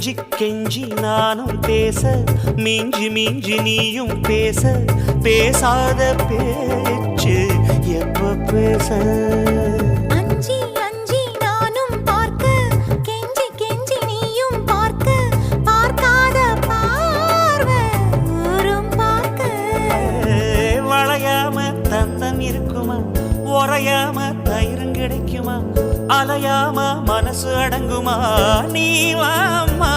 கெஞ்சி கெஞ்சி நானும் பேச மிஞ்சி மிஞ்சி நீயும் பேச பேசாத பேச்சு எப்ப பேச அஞ்சி அஞ்சி நானும் பார்க்க கெஞ்சி கெஞ்சி நீயும் பார்க்க பார்க்காத பார்வை ஊரும் பார்க்க வளையாம தந்தம் இருக்குமா உறையாம தயிரும் கிடைக்குமா அலையாம மனசு அடங்குமா நீ வாம்மா